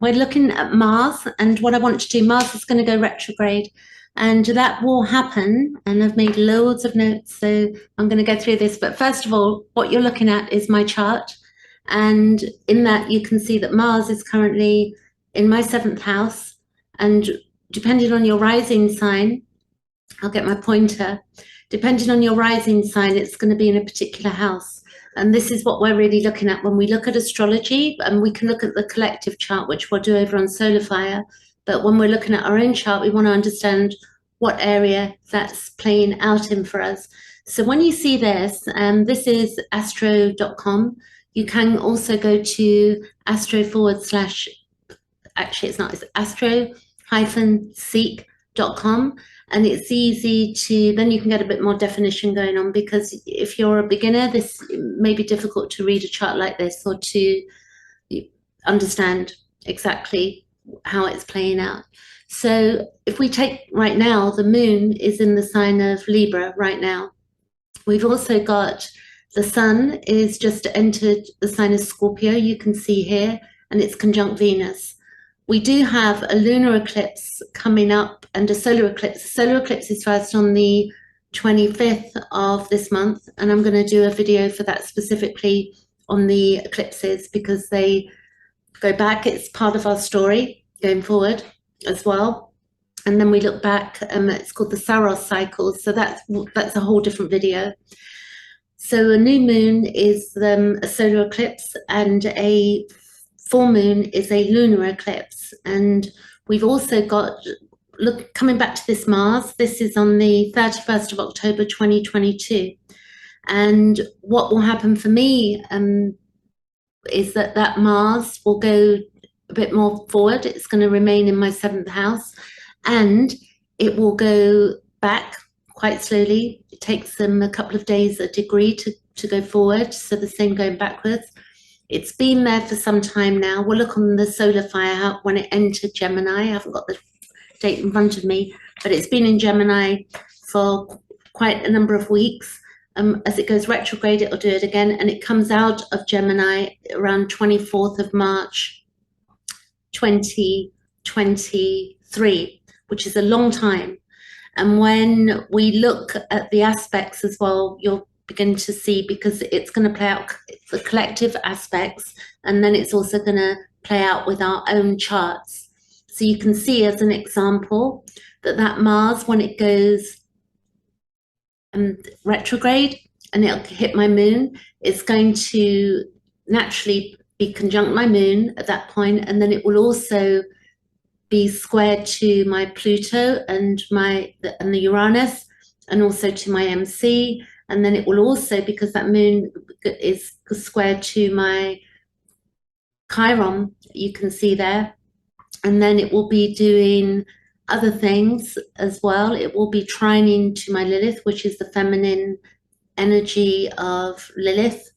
We're looking at Mars, and what I want to do, Mars is going to go retrograde, and that will happen. And I've made loads of notes, so I'm going to go through this. But first of all, what you're looking at is my chart, and in that you can see that Mars is currently in my 7th house, and depending on your rising sign, I'll get my pointer. Depending on your rising sign, it's going to be in a particular house. And this is what we're really looking at when we look at astrology, and we can look at the collective chart, which we'll do over on Solar Fire. But when we're looking at our own chart, we want to understand what area that's playing out in for us. So when you see this, this is astro.com. You can also go to astro / actually it's not, it's astro-seek.com. And it's easy to, then you can get a bit more definition going on, because if you're a beginner, this may be difficult to read a chart like this or to understand exactly how it's playing out. So if we take right now, the moon is in the sign of Libra right now. We've also got the sun is just entered the sign of Scorpio, you can see here, and it's conjunct Venus. We do have a lunar eclipse coming up and a solar eclipse. The solar eclipse is first on the 25th of this month, and I'm going to do a video for that specifically on the eclipses, because they go back. It's part of our story going forward as well. And then we look back, it's called the Saros cycle, so that's a whole different video. So a new moon is a solar eclipse, and a full moon is a lunar eclipse. And we've also got, look, coming back to this Mars, this is on the 31st of October 2022. And what will happen for me is that Mars will go a bit more forward. It's going to remain in my 7th house, and it will go back quite slowly. It takes them a couple of days, a degree to go forward. So the same going backwards. It's been there for some time now. We'll look on the Solar Fire when it entered Gemini. I haven't got the date in front of me, but it's been in Gemini for quite a number of weeks. As it goes retrograde, it'll do it again, and it comes out of Gemini around 24th of March 2023, which is a long time. And when we look at the aspects as well, you'll begin to see, because it's going to play out the collective aspects, and then it's also going to play out with our own charts. So you can see, as an example, that Mars, when it goes retrograde and it'll hit my moon, it's going to naturally be conjunct my moon at that point, and then it will also be squared to my Pluto and the Uranus, and also to my MC. And then it will also, because that moon is squared to my Chiron, you can see there. And then it will be doing other things as well. It will be trining to my Lilith, which is the feminine energy of Lilith,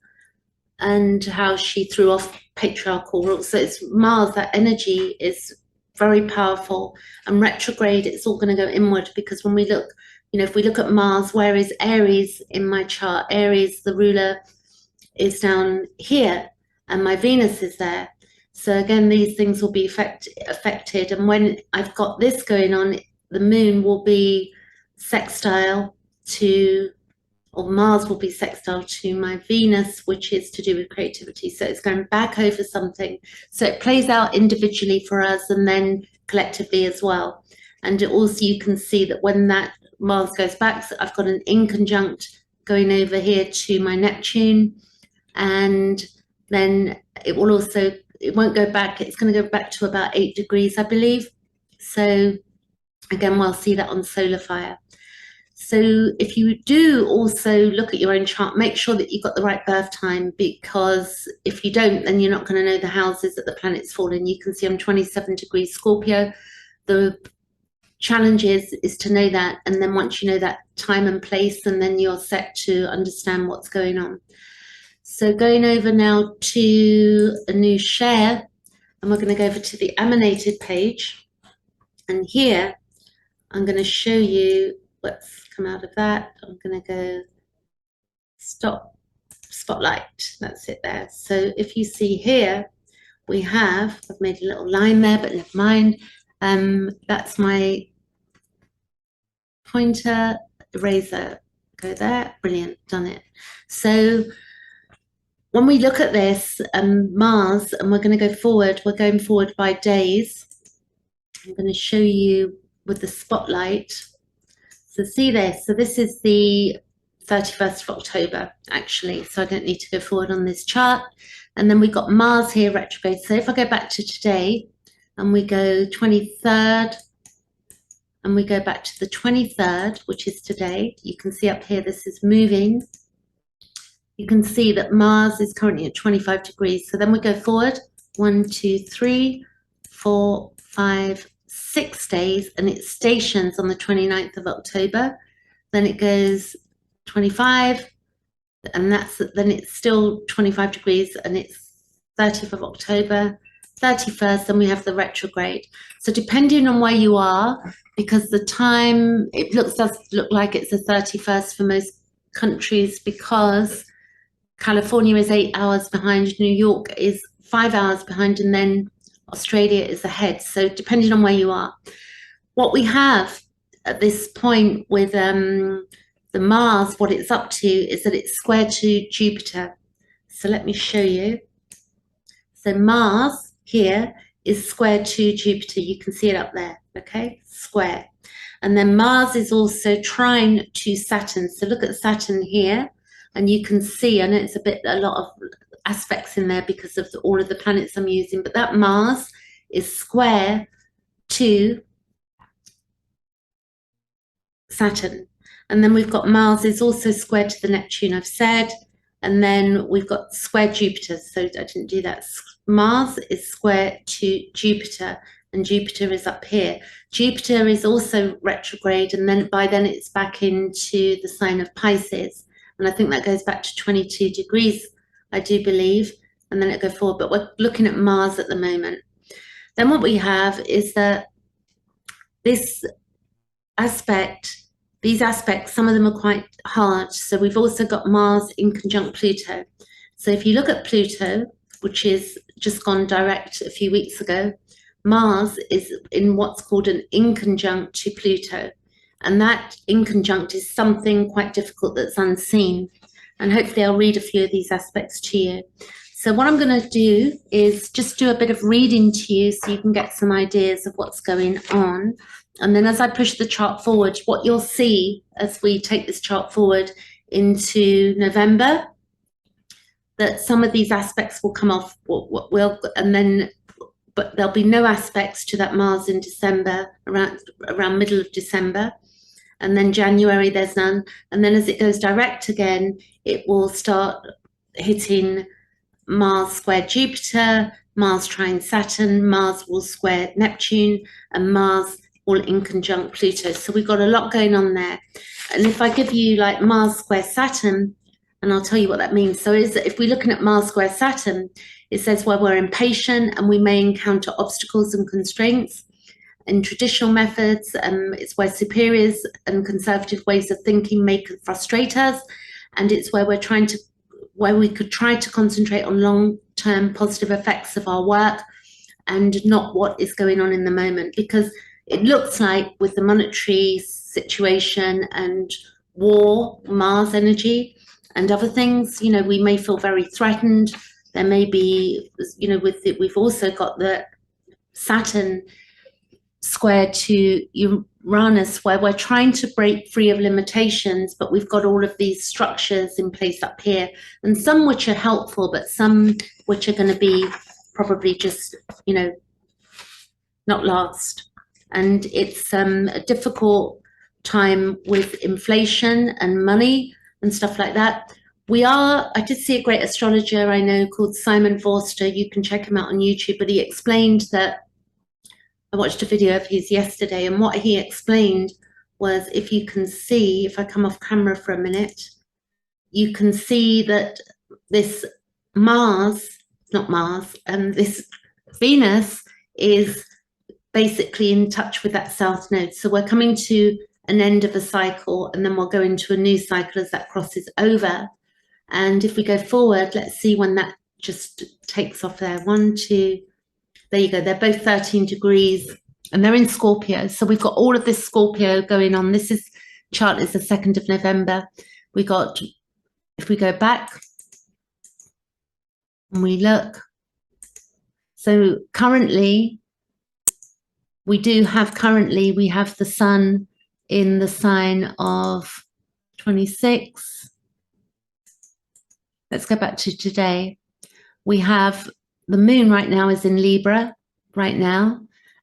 and how she threw off patriarchal rules. So it's Mars, that energy is very powerful. And retrograde, it's all going to go inward, because when we look, if we look at Mars, where is Aries in my chart? Aries, the ruler, is down here, and my Venus is there. So again, these things will be affected. And when I've got this going on, the moon will be sextile to, or Mars will be sextile to my Venus, which is to do with creativity. So it's going back over something. So it plays out individually for us, and then collectively as well. And also you can see that when that Mars goes back, so I've got an inconjunct going over here to my Neptune, and then it will also, it won't go back, it's going to go back to about 8 degrees, I believe. So again, we'll see that on Solar Fire. So if you do also look at your own chart, make sure that you've got the right birth time, because if you don't, then you're not going to know the houses that the planets fall in. You can see I'm 27 degrees Scorpio. The challenge is to know that, and then once you know that time and place, and then you're set to understand what's going on. So going over now to a new share, and we're going to go over to the emanated page, and here I'm going to show you what's come out of that. I'm going to go stop spotlight, that's it there. So if you see here, we have, I've made a little line there, but never mind. That's my pointer, eraser, go there, brilliant, done it. So when we look at this, Mars, and we're going to go forward, we're going forward by days. I'm going to show you with the spotlight. So see this, so this is the 31st of October, actually, so I don't need to go forward on this chart. And then we've got Mars here, retrograde. So if I go back to today, and we go 23rd, and we go back to the 23rd, which is today, you can see up here, this is moving. You can see that Mars is currently at 25 degrees. So then we go forward, 1, 2, 3, 4, 5, 6 days, and it stations on the 29th of October. Then it goes 25, and then it's still 25 degrees, and it's 30th of October, 31st, and we have the retrograde. So depending on where you are, because the time, it does look like it's the 31st for most countries, because California is 8 hours behind, New York is 5 hours behind, and then Australia is ahead. So depending on where you are. What we have at this point with the Mars, what it's up to is that it's square to Jupiter. So let me show you. So Mars here is square to Jupiter. You can see it up there, okay? Square. And then Mars is also trine to Saturn. So look at Saturn here, and you can see, I know it's a lot of aspects in there because of all of the planets I'm using, but that Mars is square to Saturn. And then we've got Mars is also square to the Neptune, I've said. And then we've got square Jupiter. So I didn't do that. Mars is square to Jupiter, and Jupiter is up here. Jupiter is also retrograde, and then by then it's back into the sign of Pisces. And I think that goes back to 22 degrees, I do believe. And then it goes forward. But we're looking at Mars at the moment. Then what we have is that this aspect, these aspects, some of them are quite hard. So we've also got Mars in conjunct Pluto. So if you look at Pluto, which is just gone direct a few weeks ago, Mars is in what's called an inconjunct to Pluto. And that inconjunct is something quite difficult that's unseen. And hopefully I'll read a few of these aspects to you. So what I'm going to do is just do a bit of reading to you so you can get some ideas of what's going on. And then as I push the chart forward, what you'll see as we take this chart forward into November, that some of these aspects will come off, but there'll be no aspects to that Mars in December, around middle of December. And then January, there's none. And then as it goes direct again, it will start hitting Mars square Jupiter, Mars trine Saturn, Mars will square Neptune, and Mars all in conjunct Pluto. So we've got a lot going on there. And if I give you like Mars square Saturn, and I'll tell you what that means. So if we're looking at Mars square Saturn, it says where we're impatient and we may encounter obstacles and constraints. In traditional methods, it's where superiors and conservative ways of thinking may frustrate us. And it's where we could try to concentrate on long-term positive effects of our work and not what is going on in the moment. Because it looks like with the monetary situation and war, Mars energy and other things, you know, we may feel very threatened. There may be, you know, we've also got the Saturn square to Uranus, where we're trying to break free of limitations, but we've got all of these structures in place up here, and some which are helpful, but some which are going to be probably just, you know, not last. And it's a difficult time with inflation and money and stuff like that. I did see a great astrologer I know called Simon Forster. You can check him out on YouTube, but he explained that, I watched a video of his yesterday, and what he explained was, if you can see, if I come off camera for a minute, you can see that this this Venus is basically in touch with that south node. So we're coming to an end of a cycle, and then we'll go into a new cycle as that crosses over. And if we go forward, let's see when that just takes off there. 1, 2, there you go. They're both 13 degrees and they're in Scorpio. So we've got all of this Scorpio going on. This is chart is the 2nd of November. We got, if we go back and we look, so currently we have the sun in the sign of 26. Let's go back to today. We have the moon right now is in Libra right now,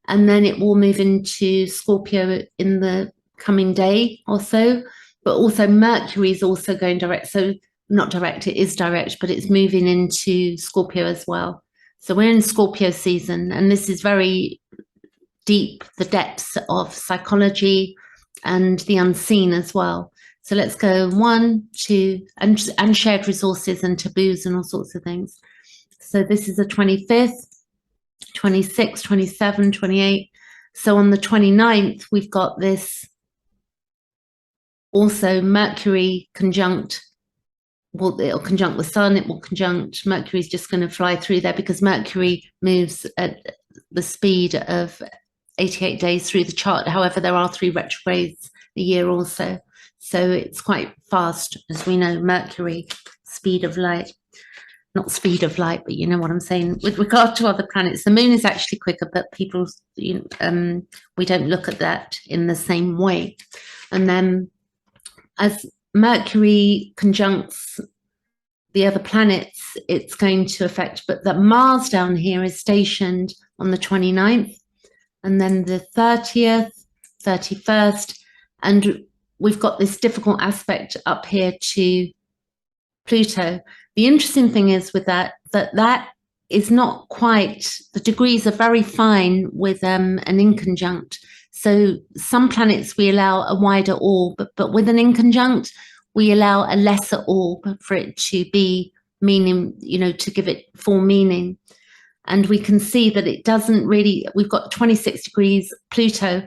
and then it will move into Scorpio in the coming day or so, but also Mercury is also going direct. So not direct, it is direct, but it's moving into Scorpio as well. So we're in Scorpio season, and this is very deep, the depths of psychology and the unseen as well. So let's go 1, 2, and shared resources and taboos and all sorts of things. So this is the 25th, 26, 27, 28. So on the 29th, we've got this also Mercury conjunct. Well, it'll conjunct the sun, it will conjunct, Mercury's just going to fly through there because Mercury moves at the speed of 88 days through the chart. However, there are 3 retrogrades a year also. So it's quite fast, as we know, Mercury, speed of light. Not speed of light, but you know what I'm saying. With regard to other planets, the moon is actually quicker, but people, we don't look at that in the same way. And then as Mercury conjuncts the other planets, it's going to affect, but the Mars down here is stationed on the 29th, and then the 30th, 31st, and we've got this difficult aspect up here to Pluto. The interesting thing is with that is not quite, the degrees are very fine with an inconjunct. So some planets we allow a wider orb, but with an inconjunct, we allow a lesser orb for it to be meaning, to give it full meaning. And we can see that it doesn't really, we've got 26 degrees Pluto.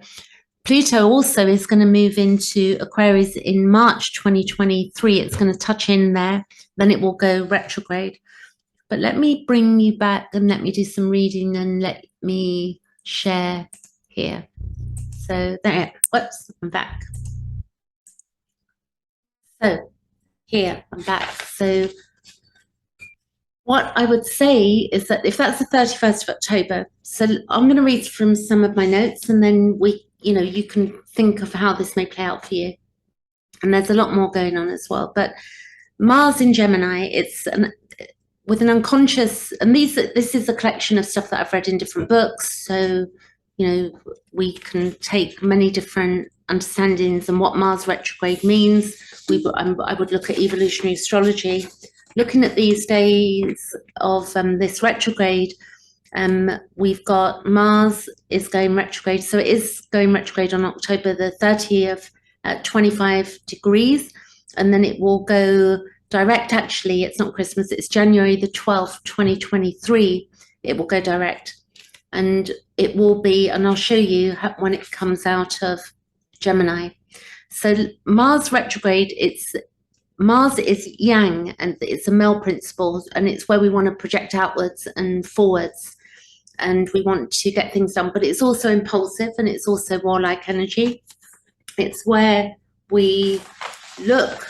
Pluto also is going to move into Aquarius in March 2023. It's going to touch in there, then it will go retrograde. But let me bring you back and let me do some reading and let me share here. So there, whoops, I'm back. So here, I'm back. So what I would say is that if that's the 31st of October, so I'm going to read from some of my notes and then you can think of how this may play out for you. And there's a lot more going on as well. But Mars in Gemini, it's with an unconscious, and this is a collection of stuff that I've read in different books. So, we can take many different understandings and what Mars retrograde means. I would look at evolutionary astrology. Looking at these days of this retrograde, we've got Mars is going retrograde. So it is going retrograde on October the 30th at 25 degrees. And then it will go direct, actually, it's not Christmas, it's January the 12th, 2023. It will go direct. And it will be, and I'll show you when it comes out of Gemini. So Mars retrograde, Mars is yang, and it's a male principle, and it's where we want to project outwards and forwards, and we want to get things done, but it's also impulsive, and it's also warlike energy. It's where we look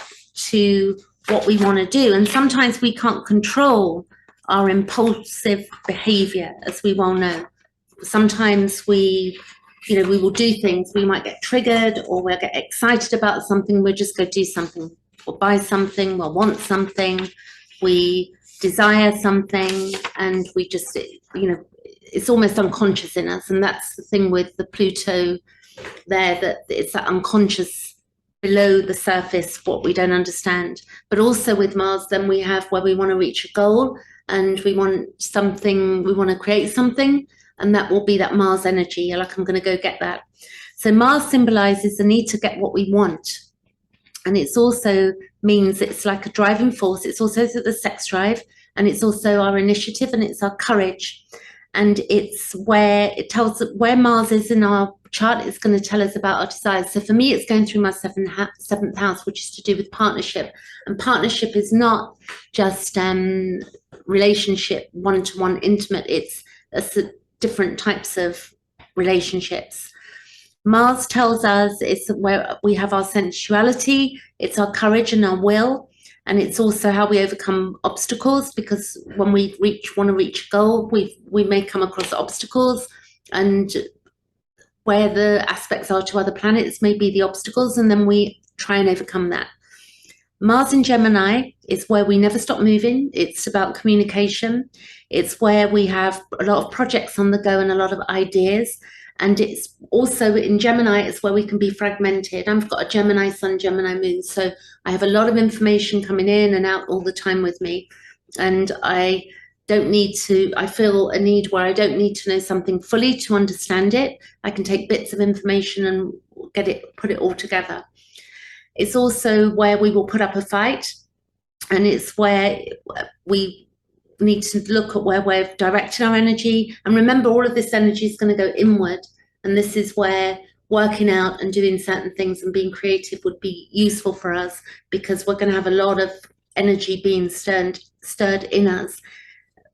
to what we want to do, and sometimes we can't control our impulsive behavior, as we well know. Sometimes we will do things, we might get triggered, or we'll get excited about something, we'll just go do something, or buy something, we'll want something, we desire something, and we just, it's almost unconscious in us. And that's the thing with the Pluto there, that it's that unconscious below the surface, what we don't understand. But also with Mars, then we have where we want to reach a goal, and we want something, we want to create something, and that will be that Mars energy. You're like, I'm going to go get that. So Mars symbolizes the need to get what we want. And it's also means it's like a driving force. It's also the sex drive, and it's also our initiative, and it's our courage. And it's where it tells us where Mars is in our chart. It's going to tell us about our desires. So for me, it's going through my seventh house, which is to do with partnership. And partnership is not just relationship, one-to-one, intimate. It's different types of relationships. Mars tells us it's where we have our sensuality, it's our courage and our will, and it's also how we overcome obstacles, because when we want to reach a goal, we may come across obstacles, and where the aspects are to other planets may be the obstacles, and then we try and overcome that. Mars in Gemini is where we never stop moving. It's about communication. It's where we have a lot of projects on the go and a lot of ideas. And it's also in Gemini, it's where we can be fragmented. I've got a Gemini sun, Gemini moon. So I have a lot of information coming in and out all the time with me. And I feel a need where I don't need to know something fully to understand it. I can take bits of information and put it all together. It's also where we will put up a fight, and it's where we need to look at where we're directing our energy. And remember, all of this energy is going to go inward, and this is where working out and doing certain things and being creative would be useful for us, because we're going to have a lot of energy being stirred in us.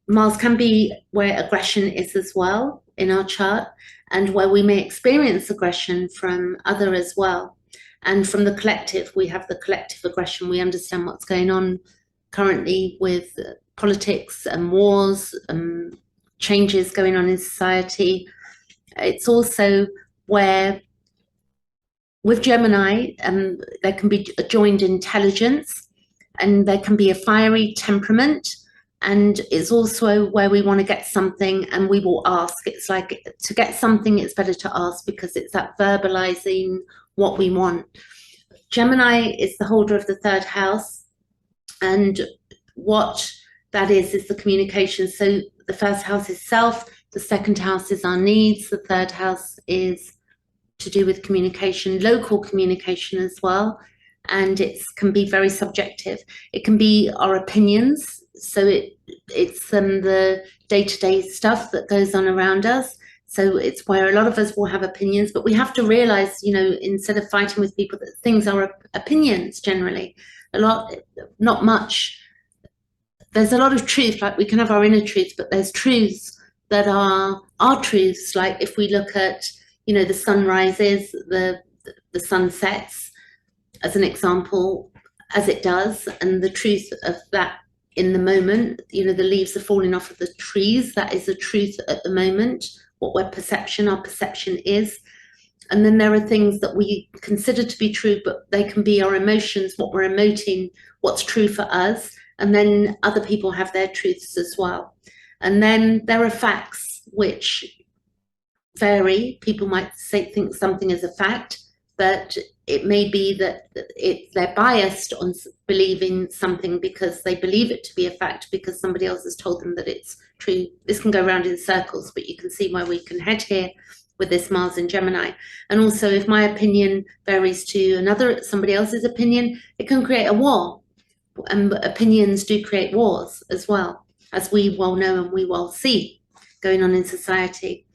Mars can be where aggression is as well in our chart, and where we may experience aggression from other as well. And from the collective, we have the collective aggression. We understand what's going on currently with politics and wars, changes going on in society. It's also where, with Gemini, there can be a joined intelligence, and there can be a fiery temperament. And it's also where we want to get something and we will ask. It's like, to get something, it's better to ask, because it's that verbalizing what we want. Gemini is the holder of the third house, and what that is the communication. So the first house is self, the second house is our needs, the third house is to do with communication, local communication as well, and it can be very subjective. It can be our opinions, so it's the day-to-day stuff that goes on around us. So it's where a lot of us will have opinions, but we have to realize, instead of fighting with people, that things are opinions generally. Not much. There's a lot of truth, like we can have our inner truth, but there's truths that are our truths. Like if we look at, the sun rises, the sun sets, as an example, as it does, and the truth of that in the moment, the leaves are falling off of the trees. That is the truth at the moment. What our perception is. And then there are things that we consider to be true, but they can be our emotions, what we're emoting, what's true for us. And then other people have their truths as well. And then there are facts which vary. People might think something is a fact, but it may be that they're biased on believing something because they believe it to be a fact because somebody else has told them that it's true. This can go around in circles, but you can see where we can head here with this Mars in Gemini. And also, if my opinion varies to somebody else's opinion, it can create a war. And opinions do create wars as well, as we well know and we well see going on in society.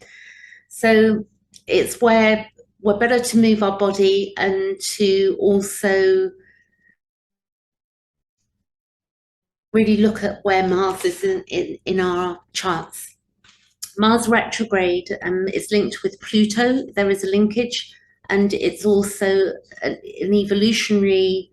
So it's where we're better to move our body and to also really look at where Mars is in our charts. Mars retrograde is linked with Pluto. There is a linkage, and it's also an evolutionary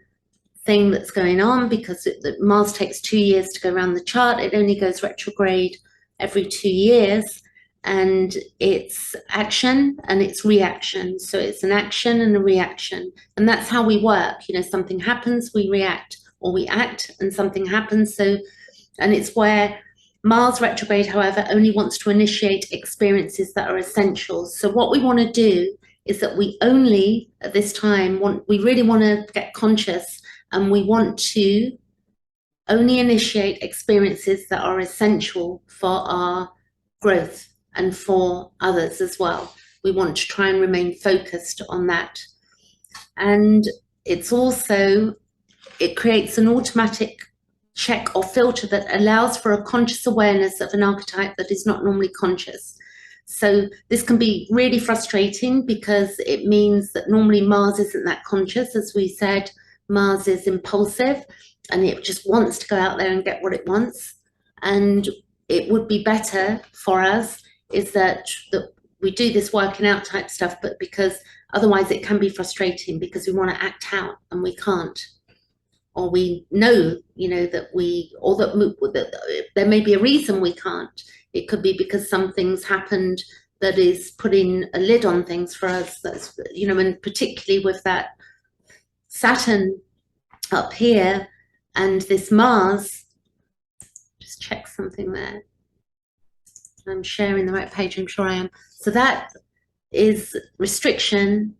thing that's going on because Mars takes 2 years to go around the chart. It only goes retrograde every 2 years. And it's action and it's reaction. So it's an action and a reaction. And that's how we work. Something happens, we react, or we act and something happens. And it's where Mars retrograde, however, only wants to initiate experiences that are essential. So what we want to do is that we only, at this time, we really want to get conscious, and we want to only initiate experiences that are essential for our growth and for others as well. We want to try and remain focused on that. And it's also, it creates an automatic check or filter that allows for a conscious awareness of an archetype that is not normally conscious. So this can be really frustrating because it means that normally Mars isn't that conscious. As we said, Mars is impulsive and it just wants to go out there and get what it wants. And it would be better for us is that we do this working out type stuff, but because otherwise it can be frustrating because we want to act out and we can't. Or we know, that that there may be a reason we can't. It could be because something's happened that is putting a lid on things for us. That's, and particularly with that Saturn up here and this Mars, just check something there. I'm sharing the right page, I'm sure I am. So that is restriction,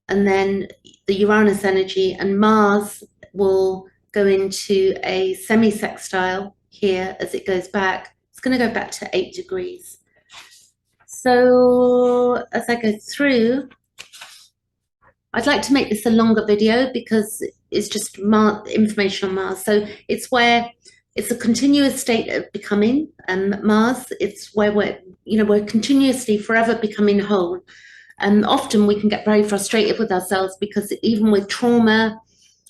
and then the Uranus energy, and Mars will go into a semi-sextile here as it goes back. It's going to go back to 8 degrees. So as I go through, I'd like to make this a longer video because it's just information on Mars. So it's where it's a continuous state of becoming, Mars. It's where we're continuously forever becoming whole. And often we can get very frustrated with ourselves because even with trauma,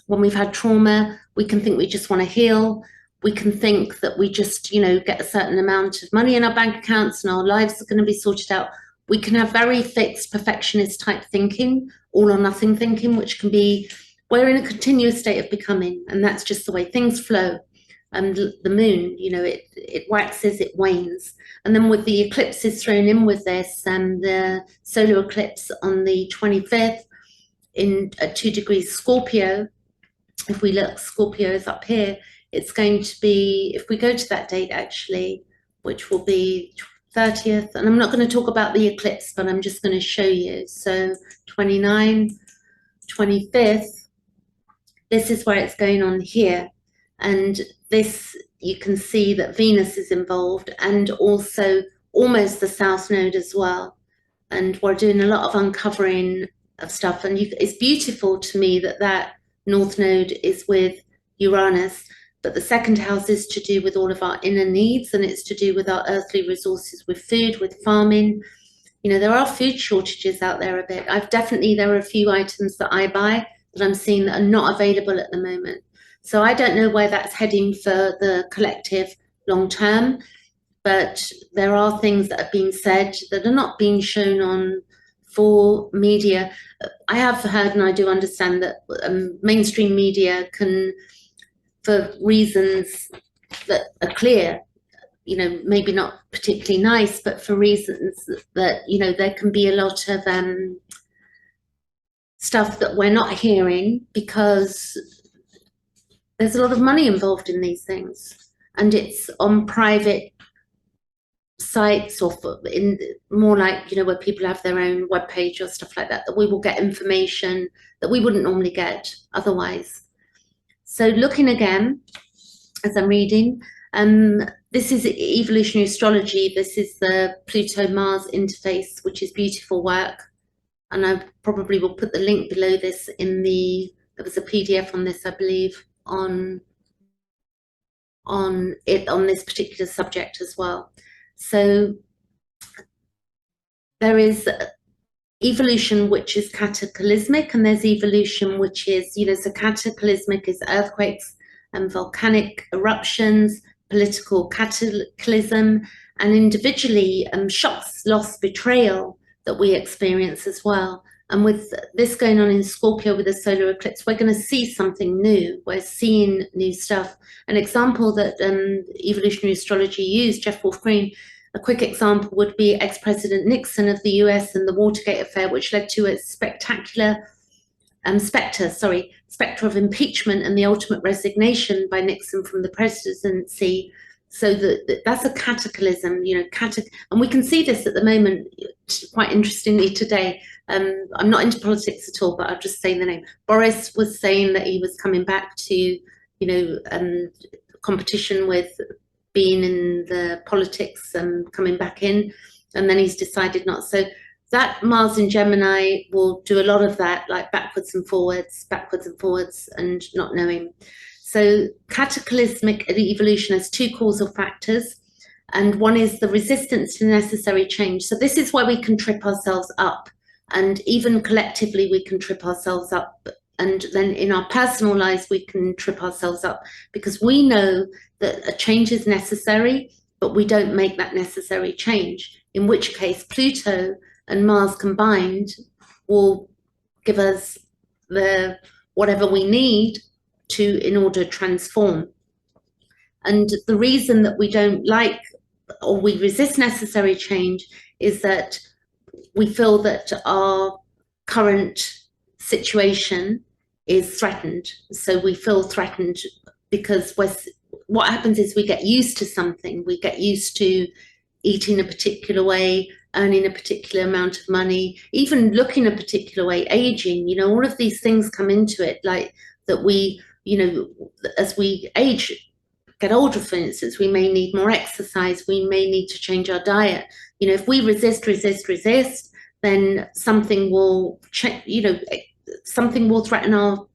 when we've had trauma, we can think we just want to heal. We can think that we just, get a certain amount of money in our bank accounts and our lives are going to be sorted out. We can have very fixed perfectionist type thinking, all or nothing thinking, which can be, we're in a continuous state of becoming, and that's just the way things flow. And the moon, it waxes, it wanes. And then with the eclipses thrown in with this, and the solar eclipse on the 25th in 2 degrees Scorpio, if we look, Scorpio is up here, it's going to be, if we go to that date actually, which will be 30th, and I'm not going to talk about the eclipse, but I'm just going to show you. So 29, 25th, this is where it's going on here. And this, you can see that Venus is involved, and also almost the South Node as well. And we're doing a lot of uncovering of stuff. And it's beautiful to me that North Node is with Uranus, but the second house is to do with all of our inner needs, and it's to do with our earthly resources, with food, with farming. There are food shortages out there a bit. There are a few items that I buy that I'm seeing that are not available at the moment. So I don't know where that's heading for the collective long term, but there are things that are being said that are not being shown on for media. I have heard, and I do understand that mainstream media can, for reasons that are clear, maybe not particularly nice, but for reasons that, there can be a lot of stuff that we're not hearing because there's a lot of money involved in these things, and it's on private sites or in more like, where people have their own webpage or stuff like that, that we will get information that we wouldn't normally get otherwise. So looking again, as I'm reading, this is evolutionary astrology. This is the Pluto-Mars interface, which is beautiful work. And I probably will put the link below this there was a PDF on this, I believe, on this particular subject as well. So there is evolution which is cataclysmic, and there's evolution which is, so cataclysmic is earthquakes and volcanic eruptions, political cataclysm, and individually shocks, loss, betrayal that we experience as well. And with this going on in Scorpio with the solar eclipse, we're going to see something new. We're seeing new stuff. An example that evolutionary astrology used, Jeff Wolf Green, a quick example would be ex-President Nixon of the U.S. and the Watergate affair, which led to a spectacular spectre of impeachment and the ultimate resignation by Nixon from the presidency. So that's a cataclysm, and we can see this at the moment, quite interestingly today. I'm not into politics at all, but I'll just say the name. Boris was saying that he was coming back to, competition with being in the politics and coming back in, and then he's decided not. So that Mars in Gemini will do a lot of that, like backwards and forwards, and not knowing. So cataclysmic evolution has two causal factors, and one is the resistance to necessary change. So this is where we can trip ourselves up, and even collectively we can trip ourselves up, and then in our personal lives we can trip ourselves up because we know that a change is necessary, but we don't make that necessary change, in which case Pluto and Mars combined will give us the whatever we need to in order to transform. And the reason that we don't like or we resist necessary change is that we feel that our current situation is threatened. So we feel threatened because what happens is we get used to something. We get used to eating a particular way, earning a particular amount of money, even looking a particular way, aging, you know, all of these things come into it, like that we, you know, as we age, get older, for instance, we may need more exercise, we may need to change our diet. You know, if we resist, then something will something will threaten our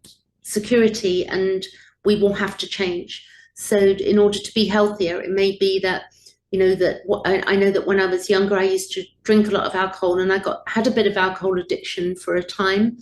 security and we will have to change. So in order to be healthier, it may be that, you know, that I know that when I was younger, I used to drink a lot of alcohol, and I had a bit of alcohol addiction for a time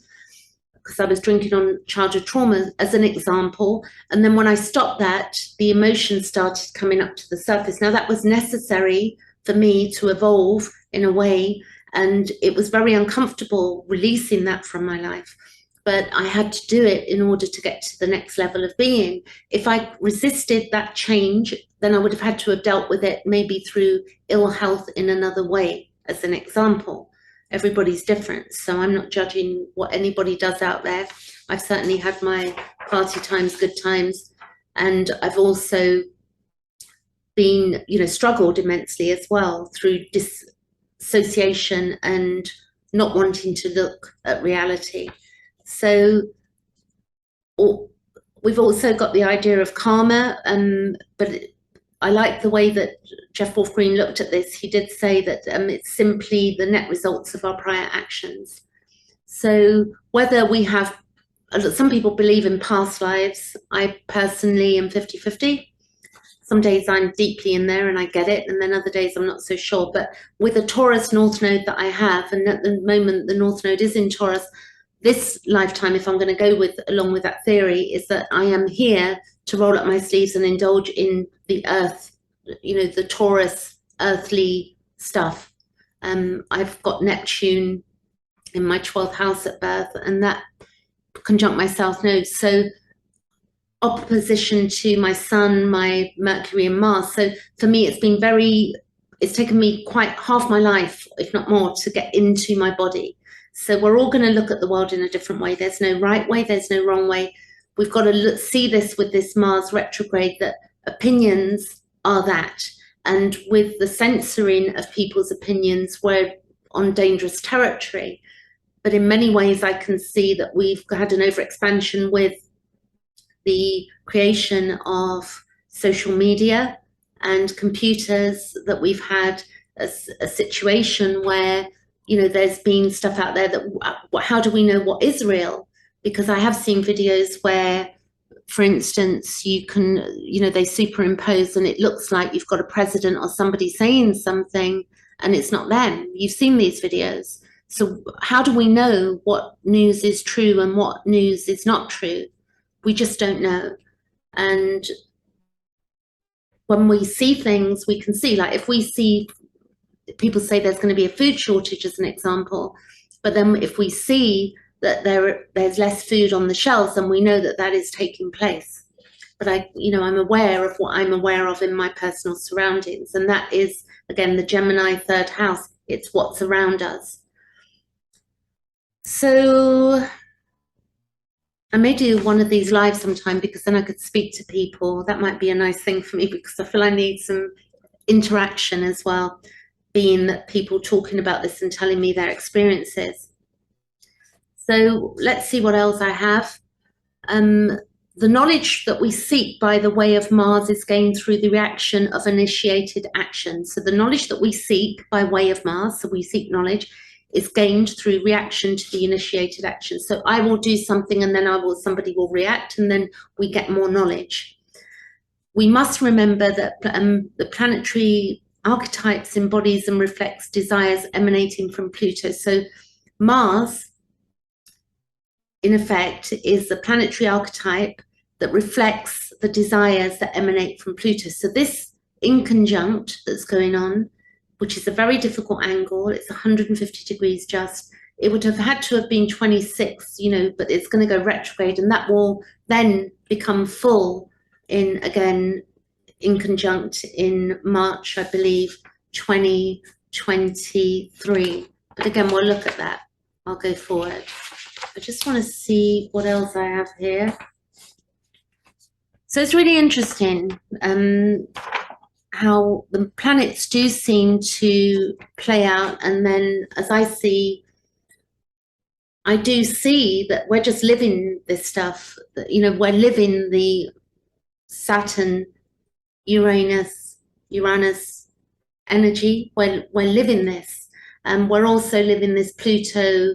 because I was drinking on childhood trauma as an example. And then when I stopped that, the emotions started coming up to the surface. Now that was necessary for me to evolve in a way, and it was very uncomfortable releasing that from my life. But I had to do it in order to get to the next level of being. If I resisted that change, then I would have had to have dealt with it maybe through ill health in another way, as an example. Everybody's different, so I'm not judging what anybody does out there. I've certainly had my party times, good times, and I've also been, you know, struggled immensely as well through dissociation and not wanting to look at reality. So we've also got the idea of karma, but I like the way that Jeff Wolf Green looked at this. He did say that it's simply the net results of our prior actions. So whether we have, some people believe in past lives. I personally am 50-50. Some days I'm deeply in there and I get it, and then other days I'm not so sure. But with a Taurus North Node that I have, and at the moment the North Node is in Taurus, this lifetime, if I'm going to go along with that theory, is that I am here to roll up my sleeves and indulge in the earth, you know, the Taurus earthly stuff. I've got Neptune in my 12th house at birth, and that conjunct my South Node. So opposition to my Sun, my Mercury and Mars. So for me, it's taken me quite half my life, if not more, to get into my body. So we're all going to look at the world in a different way. There's no right way, there's no wrong way. We've got to see this with this Mars retrograde, that opinions are that. And with the censoring of people's opinions, we're on dangerous territory. But in many ways, I can see that we've had an overexpansion with the creation of social media and computers, that we've had a situation where, you know, there's been stuff out there that, how do we know what is real? Because I have seen videos where, for instance, you can, you know, they superimpose and it looks like you've got a president or somebody saying something and it's not them. You've seen these videos. So how do we know what news is true and what news is not true? We just don't know. And when we see things, we can see, like if we see, people say there's going to be a food shortage as an example, but then if we see that there's less food on the shelves, then we know that that is taking place. But I'm aware of what I'm aware of in my personal surroundings, and that is, again, the Gemini 3rd house. It's what's around us. So I may do one of these live sometime, because then I could speak to people. That might be a nice thing for me, because I feel I need some interaction as well, being that people talking about this and telling me their experiences. So let's see what else I have. The knowledge that we seek by the way of Mars is gained through the reaction of initiated action. So the knowledge that we seek by way of Mars, so we seek knowledge, is gained through reaction to the initiated action. So I will do something and then somebody will react, and then we get more knowledge. We must remember that the planetary archetypes embodies and reflects desires emanating from Pluto. So Mars, in effect, is the planetary archetype that reflects the desires that emanate from Pluto. So this inconjunct that's going on, which is a very difficult angle, it's 150 degrees just, it would have had to have been 26, but it's going to go retrograde, and that will then become full in, again, inconjunct in March, I believe, 2023. But again, we'll look at that. I'll go forward. I just want to see what else I have here. So it's really interesting how the planets do seem to play out. And then as I do see that we're just living this stuff, we're living the Saturn, Uranus energy. We're living this. We're also living this Pluto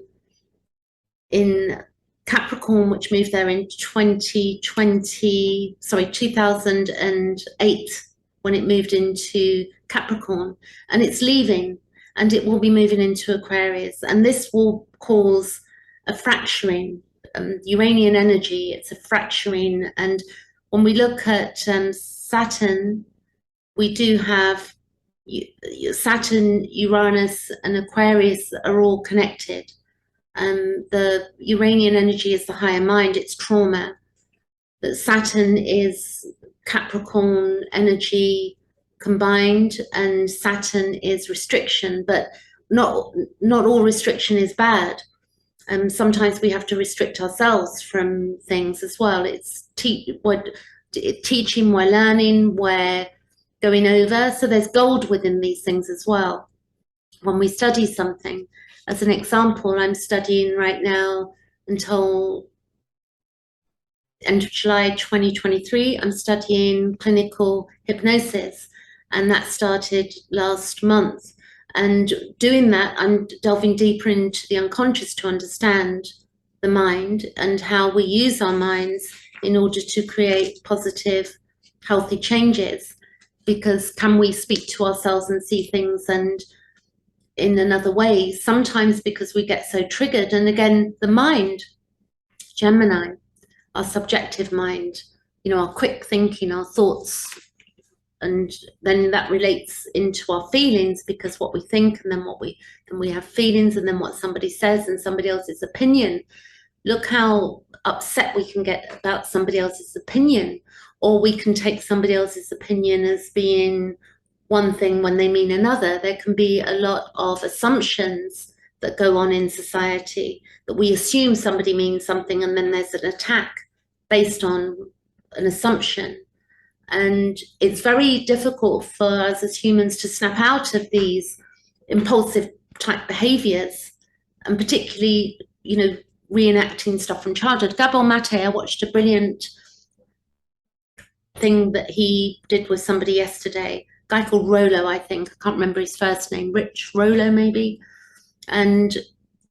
in Capricorn, which moved there in 2008, when it moved into Capricorn, and it's leaving, and it will be moving into Aquarius, and this will cause a fracturing. Uranian energy, it's a fracturing, and when we look at Saturn, we do have Saturn, Uranus, and Aquarius are all connected. The Uranian energy is the higher mind, it's trauma. But Saturn is Capricorn energy combined, and Saturn is restriction, but not all restriction is bad. Sometimes we have to restrict ourselves from things as well. It's teaching, we're learning, we're going over. So there's gold within these things as well. When we study something, as an example, I'm studying right now until end of July 2023, I'm studying clinical hypnosis, and that started last month. And doing that, I'm delving deeper into the unconscious to understand the mind and how we use our minds in order to create positive, healthy changes. Because can we speak to ourselves and see things and in another way? Sometimes because we get so triggered. And again, the mind, Gemini, our subjective mind, our quick thinking, our thoughts, and then that relates into our feelings, because what we think, and then we have feelings, and then what somebody says and somebody else's opinion. Look how upset we can get about somebody else's opinion, or we can take somebody else's opinion as being one thing when they mean another. There can be a lot of assumptions that go on in society, that we assume somebody means something, and then there's an attack based on an assumption. And it's very difficult for us as humans to snap out of these impulsive type behaviors, and particularly, reenacting stuff from childhood. Gabor Mate, I watched a brilliant thing that he did with somebody yesterday, a guy called Rollo, I think, I can't remember his first name, Rich Rollo maybe, and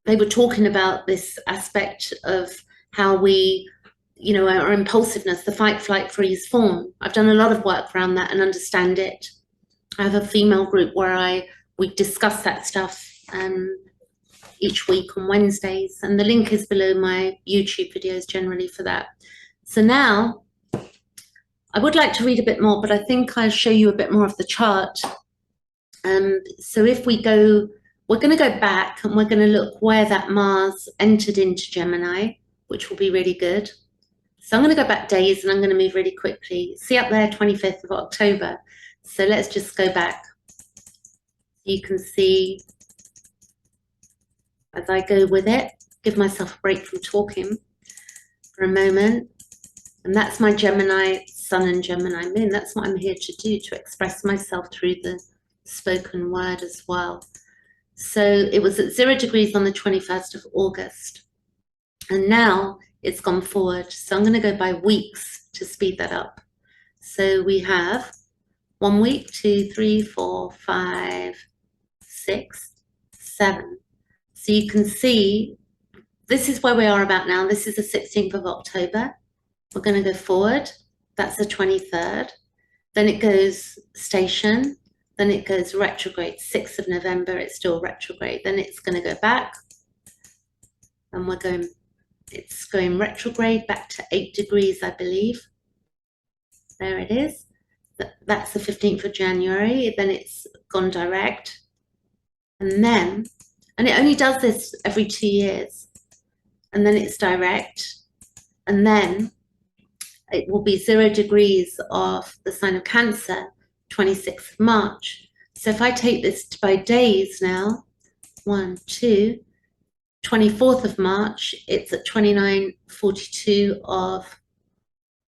they were talking about this aspect of how we, our impulsiveness, the fight, flight, freeze, fawn. I've done a lot of work around that and understand it. I have a female group where we discuss that stuff each week on Wednesdays, and the link is below my YouTube videos generally for that. So now I would like to read a bit more, but I think I'll show you a bit more of the chart. So if we go, we're going to go back and we're going to look where that Mars entered into Gemini, which will be really good. So I'm going to go back days, and I'm going to move really quickly. See up there, 25th of October. So let's just go back. You can see as I go with it, give myself a break from talking for a moment. And that's my Gemini Sun and Gemini Moon. That's what I'm here to do, to express myself through the spoken word as well. So it was at 0 degrees on the 21st of August. And now it's gone forward. So I'm going to go by weeks to speed that up. So we have 1 week, 2, 3, 4, 5, 6, 7. So you can see this is where we are about now. This is the 16th of October. We're going to go forward. That's the 23rd. Then it goes station. Then it goes retrograde. 6th of November, it's still retrograde. Then it's going to go back. And it's going retrograde back to 8 degrees, I believe. There it is. That's the 15th of January. Then it's gone direct. And it only does this every 2 years. And then it's direct. And then it will be 0 degrees of the sign of Cancer, 26th of March. So if I take this by days now, 1, 2, 24th of March, it's at 29:42 of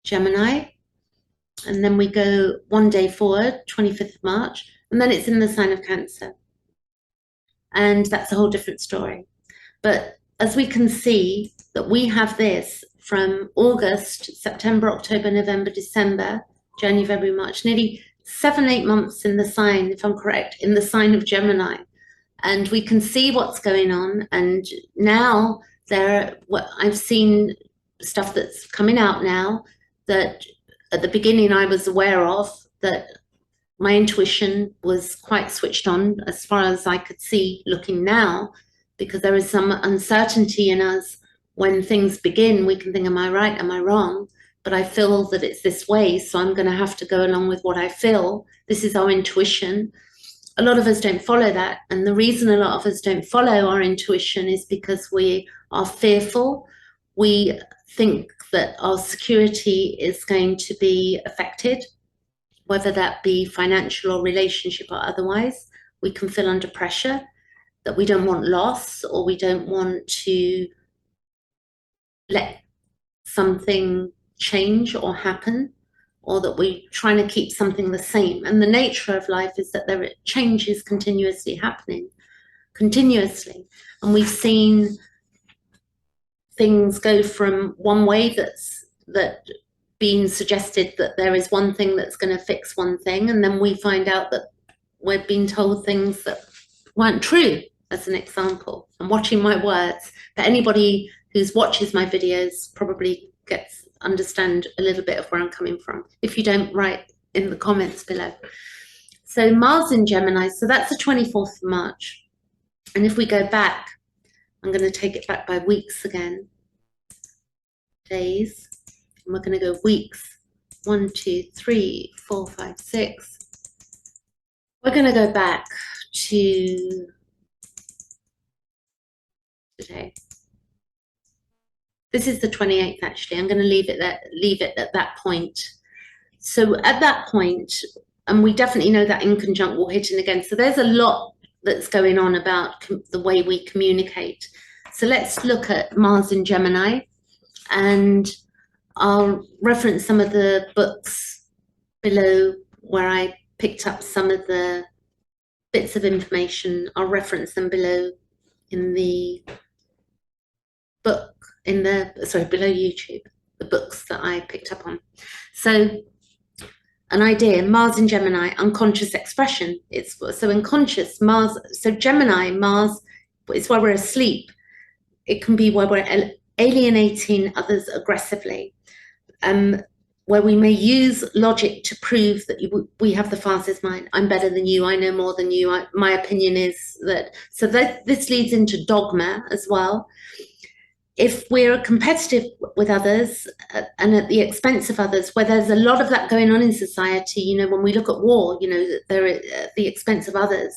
Gemini. And then we go 1 day forward, 25th of March, and then it's in the sign of Cancer. And that's a whole different story. But as we can see, that we have this from August, September, October, November, December, January, February, March, nearly 7-8 months in the sign, if I'm correct, in the sign of Gemini. And we can see what's going on. And now I've seen stuff that's coming out now that at the beginning I was aware of, that my intuition was quite switched on as far as I could see looking now, because there is some uncertainty in us. When things begin, we can think, am I right, am I wrong? But I feel that it's this way, so I'm going to have to go along with what I feel. This is our intuition. A lot of us don't follow that. And the reason a lot of us don't follow our intuition is because we are fearful. We think that our security is going to be affected, whether that be financial or relationship or otherwise. We can feel under pressure, that we don't want loss, or we don't want to let something change or happen, or that we're trying to keep something the same. And the nature of life is that change is continuously happening, continuously. And we've seen things go from one way that being suggested that there is one thing that's going to fix one thing, and then we find out that we're being told things that weren't true, as an example. I'm watching my words, but anybody who watches my videos probably understand a little bit of where I'm coming from. If you don't, write in the comments below. So Mars in Gemini, so that's the 24th of March. And if we go back, I'm going to take it back by weeks again. Days. And we're going to go weeks. 1, 2, 3, 4, 5, 6. We're going to go back to today. This is the 28th, actually. I'm going to leave it at that point. So at that point, and we definitely know that in conjunct will hit in again. So there's a lot that's going on about the way we communicate. So let's look at Mars in Gemini, and I'll reference some of the books below where I picked up some of the bits of information. I'll reference them below in the book, below YouTube, the books that I picked up on. So an idea, Mars in Gemini, unconscious expression. So unconscious, Mars, so Gemini, Mars, it's where we're asleep. It can be where we're alienating others aggressively, where we may use logic to prove that we have the fastest mind. I'm better than you, I know more than you, my opinion is that. So this leads into dogma as well. If we're competitive with others and at the expense of others, where there's a lot of that going on in society, when we look at war, they're at the expense of others.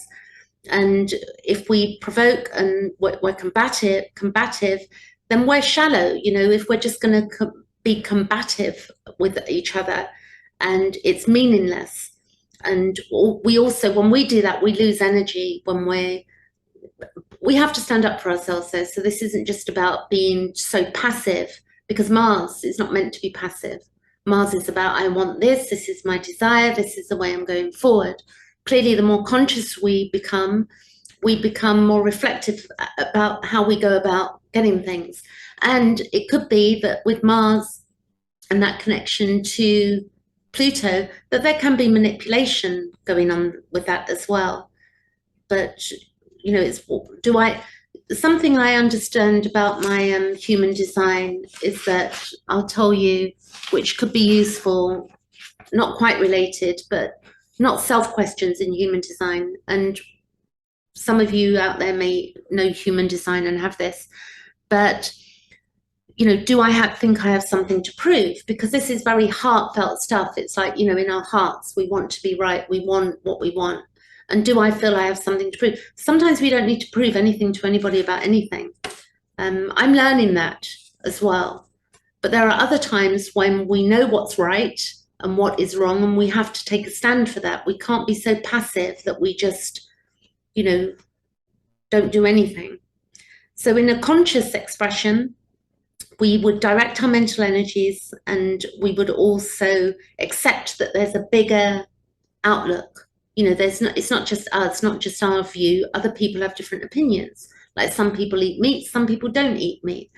And if we provoke and we're combative, then we're shallow. If we're just going to be combative with each other, and it's meaningless. And we also, when we do that, we lose energy. When we have to stand up for ourselves, though. So this isn't just about being so passive, because Mars is not meant to be passive. Mars is about, I want this is my desire, this is the way I'm going forward. Clearly, the more conscious we become more reflective about how we go about getting things. And it could be that with Mars and that connection to Pluto, that there can be manipulation going on with that as well. But something I understand about my human design is that I'll tell you, which could be useful, not quite related, but not self-questions in human design. And some of you out there may know human design and have this, but do I think I have something to prove? Because this is very heartfelt stuff. It's like, in our hearts, we want to be right. We want what we want. And do I feel I have something to prove? Sometimes we don't need to prove anything to anybody about anything. I'm learning that as well. But there are other times when we know what's right and what is wrong, and we have to take a stand for that. We can't be so passive that we just, don't do anything. So in a conscious expression, we would direct our mental energies, and we would also accept that there's a bigger outlook. It's not just us, not just our view. Other people have different opinions. Like some people eat meat, some people don't eat meat.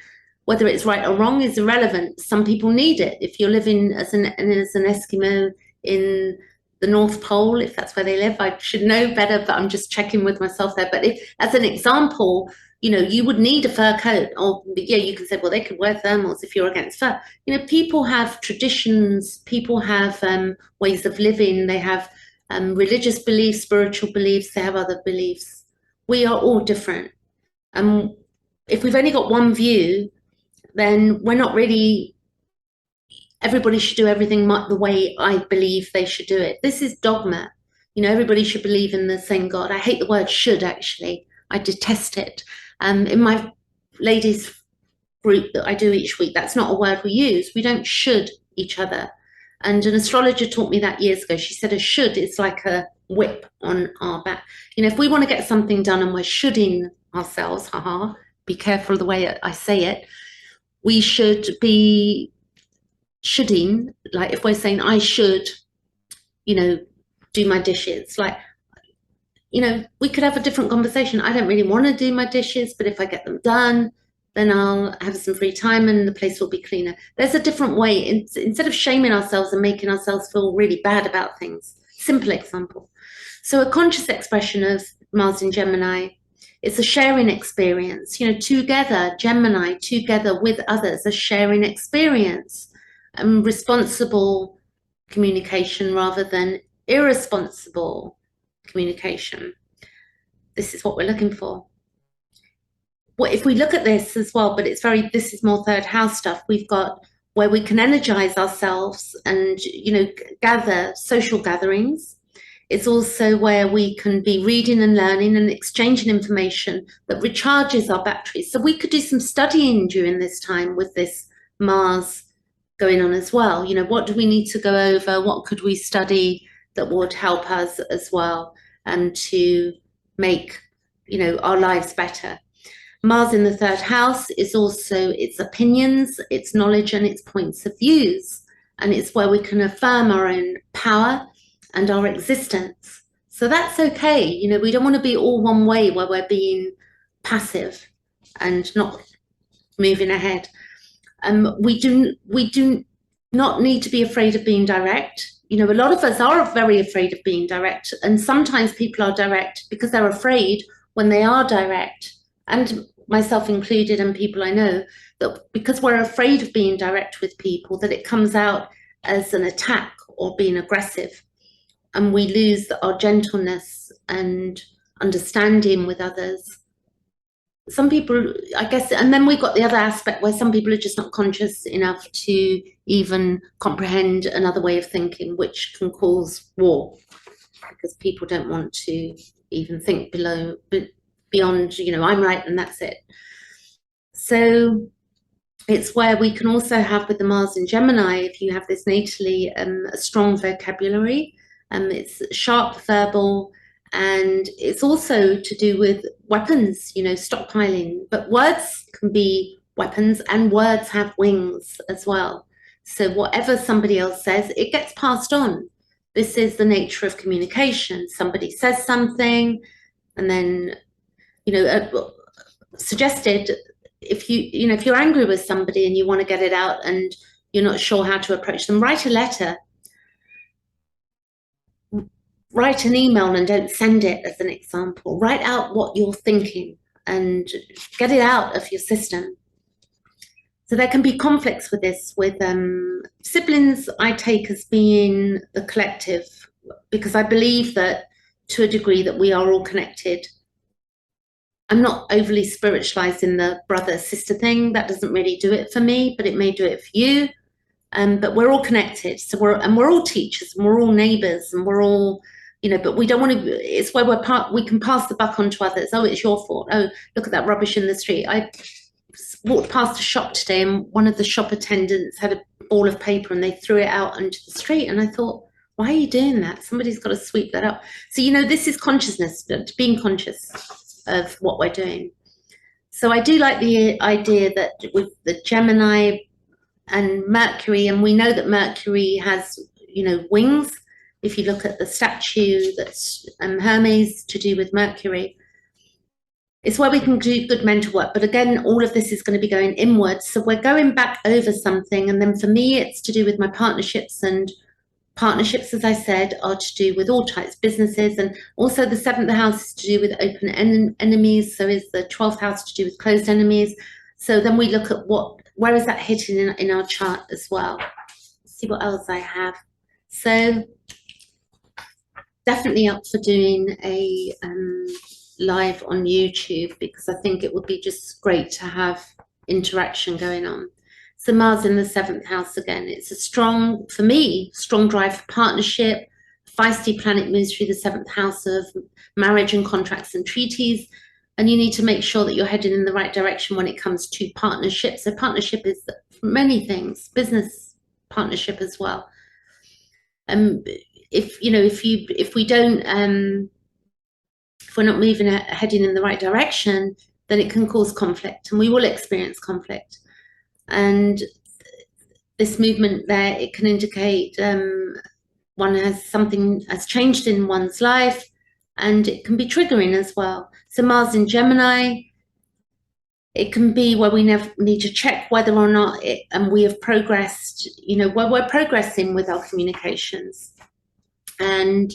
Whether it's right or wrong is irrelevant. Some people need it. If you're living as an Eskimo in the North Pole, if that's where they live, I should know better, but I'm just checking with myself there. But if, as an example, you would need a fur coat, or you can say, well, they could wear thermals if you're against fur. People have traditions, people have ways of living, they have religious beliefs, spiritual beliefs, they have other beliefs. We are all different. If we've only got one view, then we're not really, everybody should do everything the way I believe they should do it. This is dogma. Everybody should believe in the same God. I hate the word should, actually. I detest it. In my ladies group that I do each week, that's not a word we use. We don't should each other. And an astrologer taught me that years ago. She said a should is like a whip on our back. If we want to get something done and we're shoulding ourselves, be careful the way I say it, we should be shoulding, like if we're saying I should, do my dishes, like, we could have a different conversation. I don't really want to do my dishes, but if I get them done, then I'll have some free time and the place will be cleaner. There's a different way. Instead of shaming ourselves and making ourselves feel really bad about things. Simple example. So a conscious expression of Mars in Gemini, it's a sharing experience, together, Gemini, together with others, a sharing experience, and responsible communication rather than irresponsible communication. This is what we're looking for. If we look at this as well, but this is more third house stuff, we've got where we can energize ourselves and, gather social gatherings. It's also where we can be reading and learning and exchanging information that recharges our batteries. So we could do some studying during this time with this Mars going on as well. What do we need to go over? What could we study that would help us as well, and to make, our lives better? Mars in the third house is also its opinions, its knowledge, and its points of views. And it's where we can affirm our own power and our existence. So that's okay. We don't want to be all one way where we're being passive and not moving ahead. We do not need to be afraid of being direct. A lot of us are very afraid of being direct. And sometimes people are direct because they're afraid when they are direct. And myself included, and people I know, that because we're afraid of being direct with people, that it comes out as an attack or being aggressive, and we lose our gentleness and understanding with others. Some people, I guess, and then we've got the other aspect where some people are just not conscious enough to even comprehend another way of thinking, which can cause war, because people don't want to even think beyond, I'm right and that's it. So it's where we can also have, with the Mars in Gemini, if you have this natally, a strong vocabulary. It's sharp verbal, and it's also to do with weapons, stockpiling. But words can be weapons, and words have wings as well. So whatever somebody else says, it gets passed on. This is the nature of communication. Somebody says something, and then, suggested, if you're angry with somebody and you want to get it out and you're not sure how to approach them, write a letter. Write an email and don't send it, as an example. Write out what you're thinking and get it out of your system. So there can be conflicts with this. With siblings, I take as being the collective, because I believe that, to a degree, that we are all connected. I'm not overly spiritualized in the brother sister thing. That doesn't really do it for me, but it may do it for you. But we're all connected. So we're all teachers, and we're all neighbors, and we're all, but we don't want to. It's where we can pass the buck on to others. Oh, it's your fault. Oh, look at that rubbish in the street. I walked past a shop today, and one of the shop attendants had a ball of paper, and they threw it out onto the street. And I thought, why are you doing that? Somebody's got to sweep that up. So this is consciousness, being conscious of what we're doing. So I do like the idea that with the Gemini and Mercury, and we know that Mercury has, wings. If you look at the statue that's Hermes, to do with Mercury, it's where we can do good mental work. But again, all of this is going to be going inwards. So we're going back over something. And then for me, it's to do with my partnerships. And partnerships, as I said, are to do with all types of businesses. And also the 7th house is to do with open enemies. So is the 12th house to do with closed enemies. So then we look at where is that hitting in our chart as well. Let's see what else I have. So definitely up for doing a live on YouTube, because I think it would be just great to have interaction going on. So Mars in the 7th house again, it's a strong drive for partnership. Feisty planet moves through the 7th house of marriage and contracts and treaties. And you need to make sure that you're heading in the right direction when it comes to partnership. So partnership is many things, business partnership as well. If we're not moving heading in the right direction, then it can cause conflict, and we will experience conflict. And this movement there, it can indicate something has changed in one's life, and it can be triggering as well. So Mars in Gemini, it can be where we need to check whether or not we have progressed, where we're progressing with our communications. And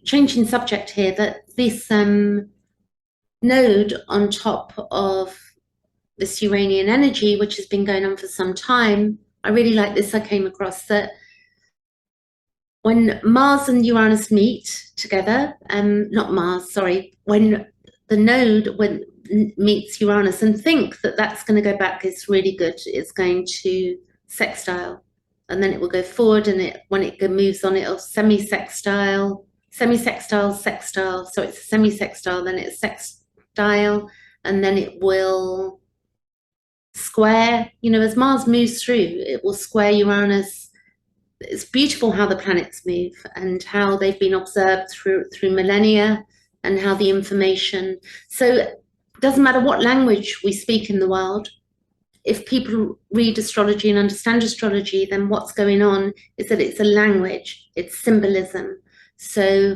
changing subject here, that this node on top of this Uranian energy, which has been going on for some time, I really like this. I came across that when Mars and Uranus meet together, when the node meets Uranus, and think that that's going to go back, it's really good. It's going to sextile, and then it will go forward, and when it moves on, it'll semi-sextile, sextile. So it's a semi-sextile, then it's sextile, and then it will square. As Mars moves through, it will square Uranus. It's beautiful how the planets move and how they've been observed through millennia, and how the information. So it doesn't matter what language we speak in the world. If people read astrology and understand astrology, then what's going on is that it's a language, it's symbolism. So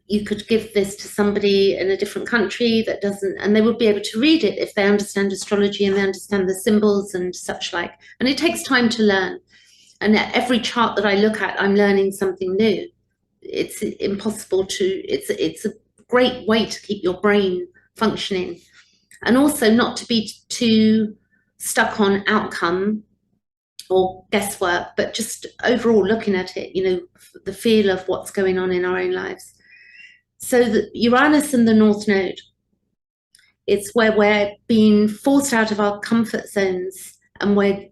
you could give this to somebody in a different country that doesn't, and they would be able to read it if they understand astrology and they understand the symbols and such like. And it takes time to learn. And at every chart that I look at, I'm learning something new. It's impossible it's a great way to keep your brain functioning. And also not to be too stuck on outcome or guesswork, but just overall looking at it, the feel of what's going on in our own lives. So the Uranus and the North Node, it's where we're being forced out of our comfort zones, and we're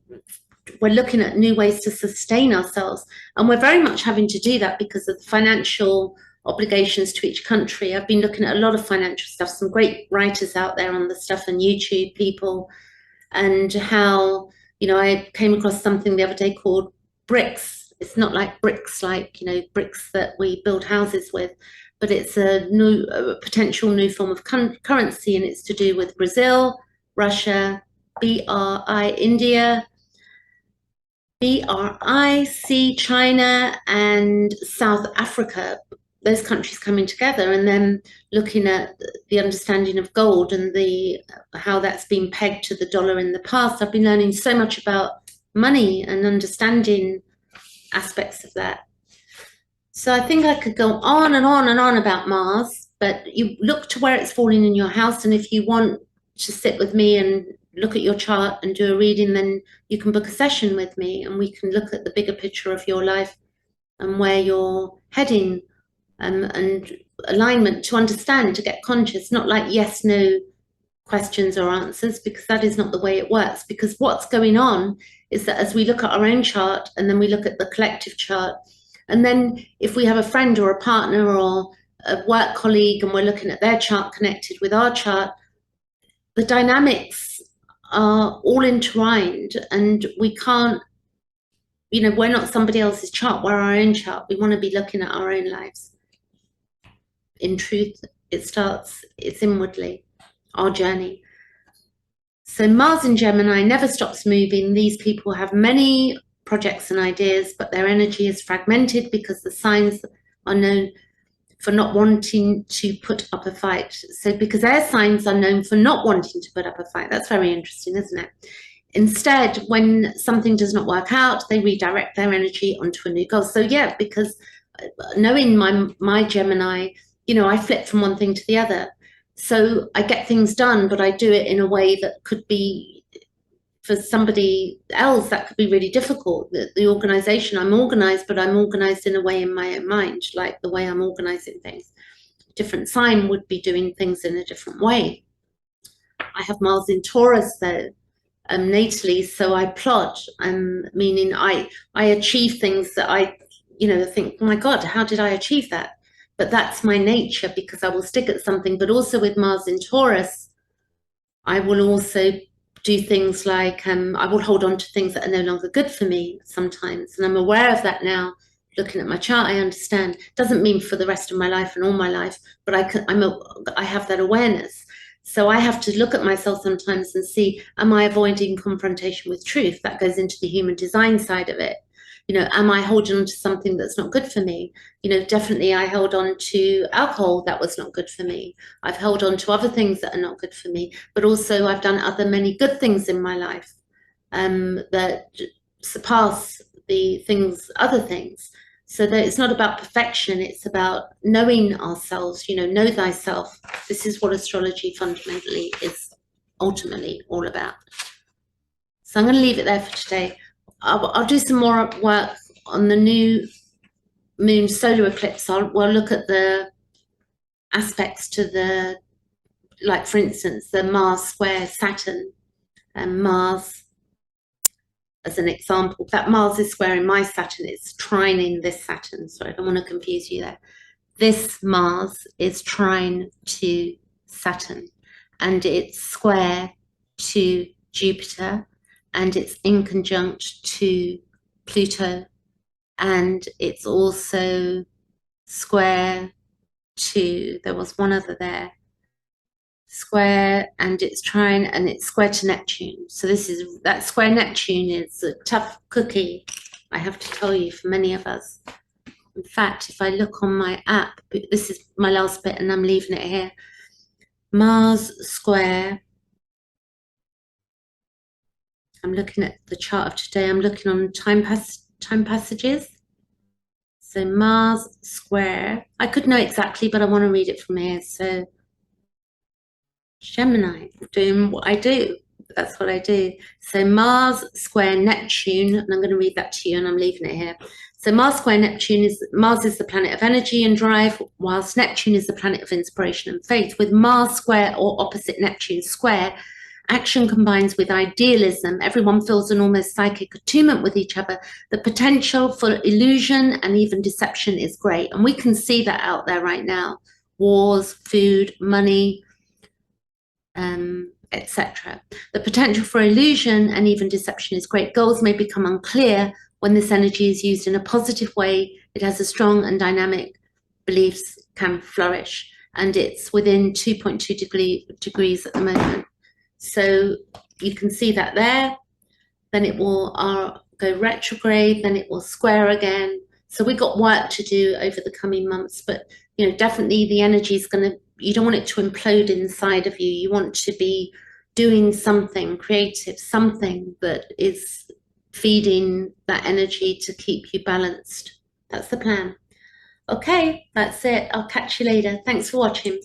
looking at new ways to sustain ourselves. And we're very much having to do that because of the financial obligations to each country. I've been looking at a lot of financial stuff, some great writers out there on the stuff, and YouTube people, and how, I came across something the other day called BRICS. It's not like bricks, bricks that we build houses with, but it's a potential new form of currency, and it's to do with Brazil, Russia, BRI, India, BRIC, China, and South Africa. Those countries coming together, and then looking at the understanding of gold and how that's been pegged to the dollar in the past. I've been learning so much about money and understanding aspects of that. So I think I could go on and on and on about Mars, but you look to where it's falling in your house, and if you want to sit with me and look at your chart and do a reading, then you can book a session with me, and we can look at the bigger picture of your life and where you're heading and alignment to understand, to get conscious, not like yes, no questions or answers, because that is not the way it works. Because what's going on is that as we look at our own chart and then we look at the collective chart, and then if we have a friend or a partner or a work colleague and we're looking at their chart connected with our chart, the dynamics are all entwined, and we can't, we're not somebody else's chart, we're our own chart. We want to be looking at our own lives. In truth, it's inwardly, our journey. So Mars in Gemini never stops moving. These people have many projects and ideas, but their energy is fragmented because the signs are known for not wanting to put up a fight. So because their signs are known for not wanting to put up a fight. That's very interesting, isn't it? Instead, when something does not work out, they redirect their energy onto a new goal. So yeah, because knowing my Gemini, I flip from one thing to the other. So I get things done, but I do it in a way that could be, for somebody else, that could be really difficult. The organization, I'm organized, but I'm organized in a way in my own mind, like the way I'm organizing things. Different sign would be doing things in a different way. I have Mars in Taurus though, natally, so I plot, meaning I achieve things that I think, oh my God, how did I achieve that? But that's my nature, because I will stick at something. But also with Mars in Taurus, I will also do things like, I will hold on to things that are no longer good for me sometimes. And I'm aware of that now. Looking at my chart, I understand. Doesn't mean for the rest of my life and all my life, but I have that awareness. So I have to look at myself sometimes and see, am I avoiding confrontation with truth? That goes into the human design side of it. Am I holding on to something that's not good for me? Definitely I held on to alcohol that was not good for me. I've held on to other things that are not good for me, but also I've done many good things in my life that surpass the other things. So that it's not about perfection, it's about knowing ourselves, know thyself. This is what astrology fundamentally is ultimately all about. So I'm going to leave it there for today. I'll do some more work on the new moon solar eclipse. We'll look at the aspects to like for instance, the Mars square Saturn, and Mars as an example. That Mars is squaring my Saturn, it's trining this Saturn. Sorry, I don't want to confuse you there. This Mars is trine to Saturn, and it's square to Jupiter, and it's in conjunct to Pluto, and it's also square to, there was one other there, square, and it's trine, and it's square to Neptune. So that square Neptune is a tough cookie, I have to tell you, for many of us. In fact, if I look on my app, this is my last bit and I'm leaving it here. Mars square, I'm looking at the chart of today, I'm looking on time passages. So Mars square, I could know exactly, but I want to read it from here. So Gemini, doing what I do. That's what I do. So Mars square Neptune, and I'm going to read that to you and I'm leaving it here. So Mars square Neptune Mars is the planet of energy and drive, whilst Neptune is the planet of inspiration and faith. With Mars square or opposite Neptune square, action combines with idealism. Everyone feels an almost psychic attunement with each other. The potential for illusion and even deception is great. And we can see that out there right now. Wars, food, money, etc. The potential for illusion and even deception is great. Goals may become unclear when this energy is used in a positive way. It has a strong and dynamic beliefs can flourish, and it's within 2.2 degrees at the moment. So you can see that there. Then it will go retrograde, then it will square again. So we got work to do over the coming months, but definitely the energy is going to, you don't want it to implode inside of you. You want to be doing something creative, something that is feeding that energy to keep you balanced. That's the plan. Okay, that's it. I'll catch you later. Thanks for watching.